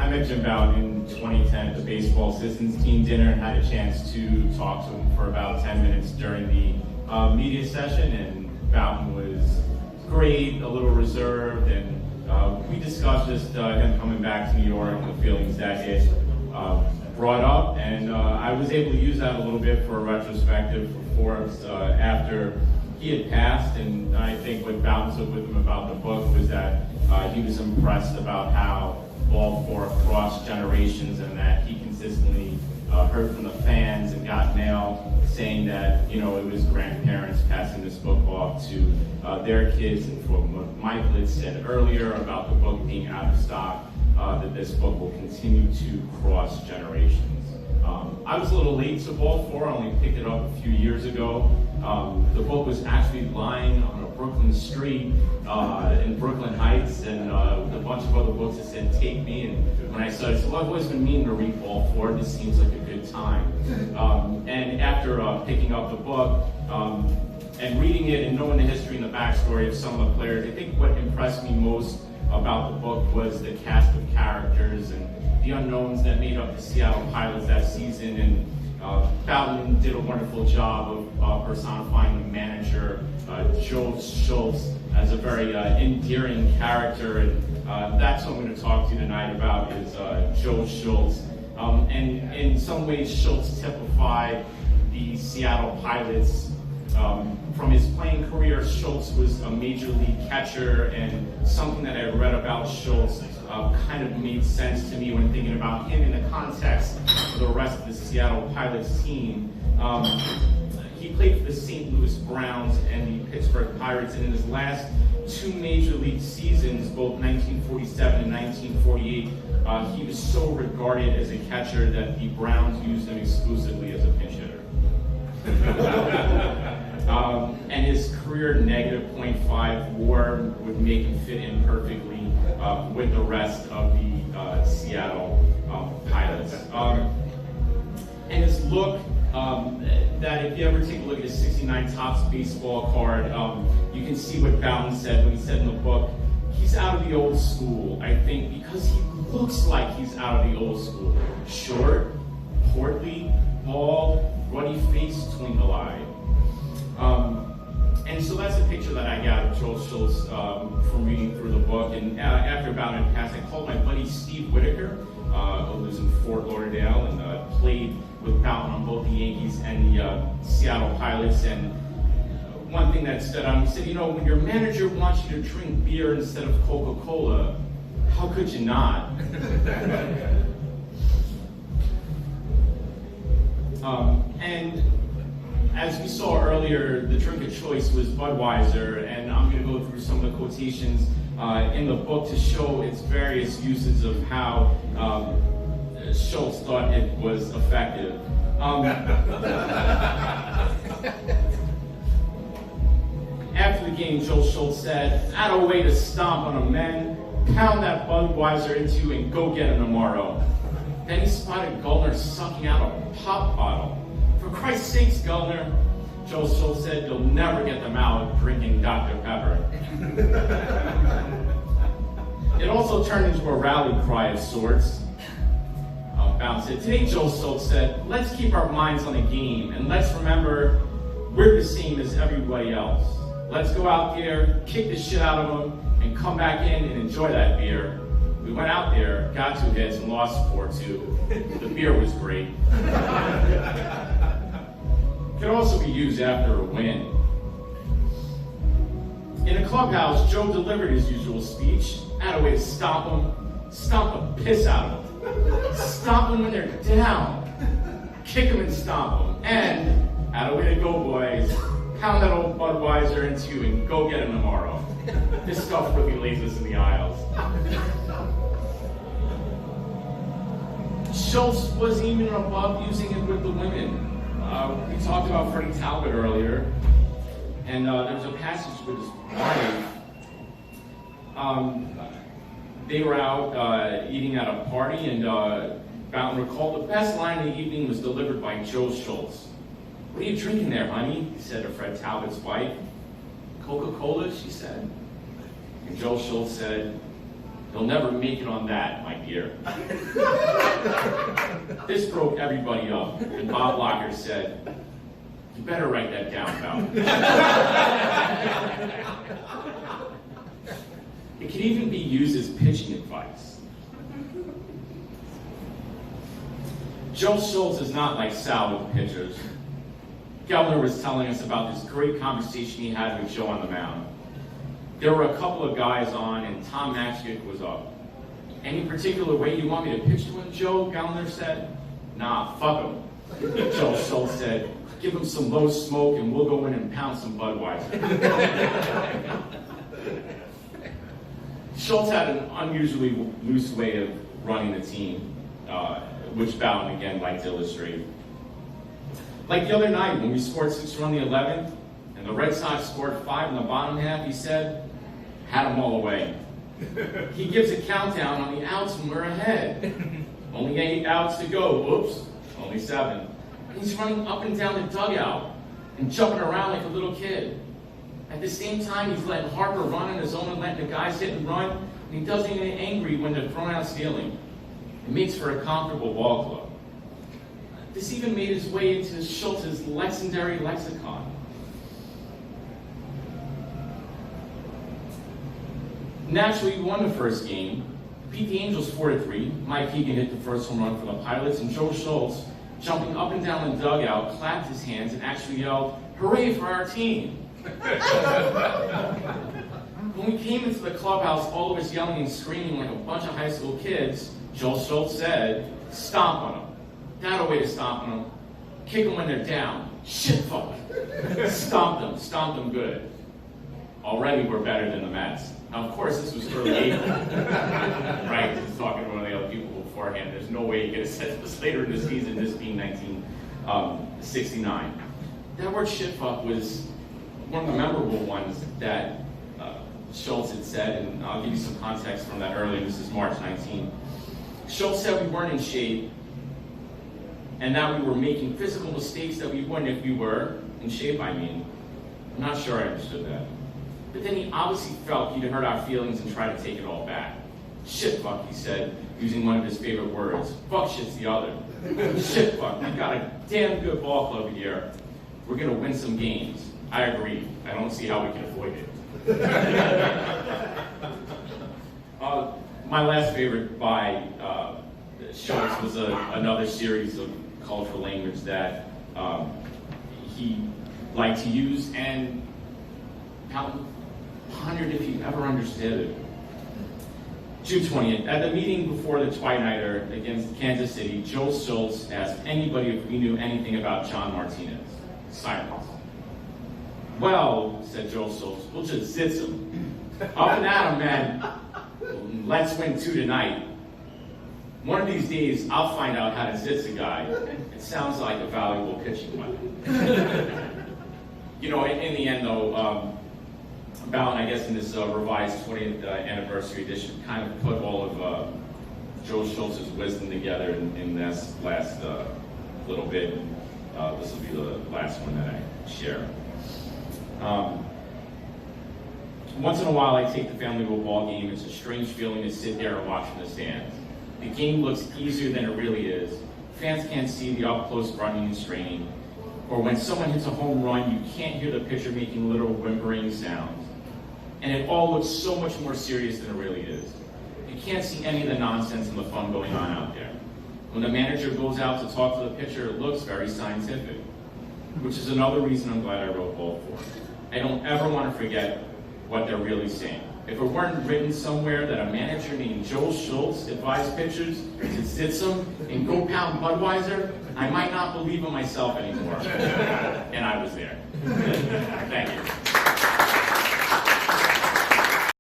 I met Jim Bouton in 2010 at the Baseball Assistants Team Dinner and had a chance to talk to him for about 10 minutes during the media session, and Bouton was great, a little reserved, and we discussed just him coming back to New York and the feelings that it brought up, and I was able to use that a little bit for a retrospective for Forbes after he had passed. And I think what Bouton took with him about the book was that he was impressed about how Ball Four crossed generations, and that he consistently heard from the fans and got mail saying that, you know, it was grandparents passing this book off to their kids, and from what Michael had said earlier about the book being out of stock, that this book will continue to cross generations. I was a little late to Ball Four. I only picked it up a few years ago. The book was actually lying on a Brooklyn street in Brooklyn Heights, and with a bunch of other books that said "Take Me." And when I saw it, so I've always been meaning to read Ball Four. This seems like a good time. And after picking up the book and reading it and knowing the history and the backstory of some of the players, I think what impressed me most about the book was the cast of characters and the unknowns that made up the Seattle Pilots that season. And Bouton did a wonderful job of personifying the manager, Joe Schultz, as a very endearing character. And that's what I'm going to talk to you tonight about, is Joe Schultz. And in some ways, Schultz typified the Seattle Pilots. From his playing career, Schultz was a major league catcher, and something that I read about Schultz kind of made sense to me when thinking about him in the context of the rest of the Seattle Pilots team. He played for the St. Louis Browns and the Pittsburgh Pirates, and in his last two major league seasons, both 1947 and 1948, he was so regarded as a catcher that the Browns used him exclusively as a pinch hitter. And his career -.5 WAR would make him fit in perfectly with the rest of the Seattle Pilots. And his look, that if you ever take a look at his 69 Topps baseball card, you can see what Bouton said when he said in the book, he's out of the old school, I think, because he looks like he's out of the old school. Short, portly, bald, ruddy-faced, twinkle-eyed. And so that's a picture that I got of Joe Schultz from reading through the book. And after Bouton passed, I called my buddy Steve Whitaker, who lives in Fort Lauderdale and played with Bouton on both the Yankees and the Seattle Pilots. And one thing that stood out, he said, you know, when your manager wants you to drink beer instead of Coca-Cola, how could you not? And as we saw earlier, the drink of choice was Budweiser, and I'm going to go through some of the quotations in the book to show its various uses of how Schultz thought it was effective. After the game, Joe Schultz said, "Add a way to stomp on a men, pound that Budweiser into you and go get him tomorrow." Then he spotted Gullner sucking out a pop bottle. "For Christ's sakes, Gullner," Joe Schultz said, "you'll never get them out drinking Dr. Pepper." It also turned into a rally cry of sorts. Bouton said, "Today," Joe Schultz said, "let's keep our minds on the game, and let's remember we're the same as everybody else. Let's go out there, kick the shit out of them, and come back in and enjoy that beer." We went out there, got 2 hits, and lost 4-2. The beer was great. Could also be used after a win. In a clubhouse, Joe delivered his usual speech. Add a way to stomp the piss out of them. Stomp them when they're down. Kick them and stomp them. And add a way to go, boys. Pound that old Budweiser into you and go get him tomorrow. This stuff really lays us in the aisles. Schultz wasn't even above using it with the women. We talked about Freddie Talbot earlier, and there was a passage with his wife. They were out eating at a party, and Bouton recalled the best line of the evening was delivered by Joe Schultz. "What are you drinking there, honey?" he said to Fred Talbot's wife. "Coca-Cola," she said. And Joe Schultz said, You'll never make it on that, my dear. This broke everybody up, and Bob Locker said, you better write that down, Bouton. It can even be used as pitching advice. Joe Schultz is not like Sal with pitchers. Gelner was telling us about this great conversation he had with Joe on the mound. There were a couple of guys on, and Tom Matchkick was up. Any particular way you want me to pitch to him, Joe? Gelner said. Nah, fuck him. Joe Schultz said, give him some low smoke and we'll go in and pound some Budweiser. Schultz had an unusually loose way of running the team, which Bouton again liked to illustrate. Like the other night when we scored 6 on the 11th, and the Red Sox scored 5 in the bottom half, he said, had them all away. He gives a countdown on the outs and we're ahead. Only 8 outs to go. Whoops, only 7. And he's running up and down the dugout and jumping around like a little kid. At the same time, he's letting Harper run on his own and letting the guys hit and run, and he doesn't even get angry when they're thrown out stealing. It makes for a comfortable ball club. This even made its way into Schultz's legendary lexicon. Naturally, we won the first game, beat the Angels 4-3. Mike Keegan hit the first home run for the Pilots, and Joe Schultz, jumping up and down the dugout, clapped his hands and actually yelled, "Hooray for our team!" When we came into the clubhouse, all of us yelling and screaming like a bunch of high school kids, Joe Schultz said, "Stomp on them. That'll way to stomp on them. Kick them when they're down. Shit fuck. Stomp them good. Already we're better than the Mets." Now, of course, this was early April, right? He was talking to one of the other people beforehand. There's no way you get a set this later in the season, this being 1969. That word shit fuck was one of the memorable ones that Schultz had said, and I'll give you some context from that earlier. This is March 19. Schultz said we weren't in shape, and that we were making physical mistakes that we wouldn't if we were in shape, I mean. I'm not sure I understood that. But then he obviously felt he'd hurt our feelings and tried to take it all back. Shit fuck, he said, using one of his favorite words. Fuck shit's the other. Shit fuck, we've got a damn good ball club here. We're gonna win some games. I agree. I don't see how we can avoid it. My last favorite by Schultz was another series of colorful language that he liked to use, and pondered if he ever understood it. June 20th, at the meeting before the Twilighter against Kansas City, Joe Schultz asked anybody if we knew anything about John Martinez. Silence. "Well," said Joe Schultz, "we'll just zit him. Up and at him, man. Let's win 2 tonight. One of these days, I'll find out how to zit a guy. It sounds like a valuable pitching weapon." You know, in the end, though, Bouton, I guess, in this revised 20th anniversary edition, kind of put all of Joe Schultz's wisdom together in this last little bit. This will be the last one that I share. Once in a while, I take the family to a ball game. It's a strange feeling to sit there and watch from the stands. The game looks easier than it really is. Fans can't see the up-close grunting and straining. Or when someone hits a home run, you can't hear the pitcher making little whimpering sounds. And it all looks so much more serious than it really is. You can't see any of the nonsense and the fun going on out there. When the manager goes out to talk to the pitcher, it looks very scientific, which is another reason I'm glad I wrote Ball 4. I don't ever want to forget what they're really saying. If it weren't written somewhere that a manager named Joe Schultz advised pitchers to sit some and go pound Budweiser, I might not believe in myself anymore. And I was there. Thank you.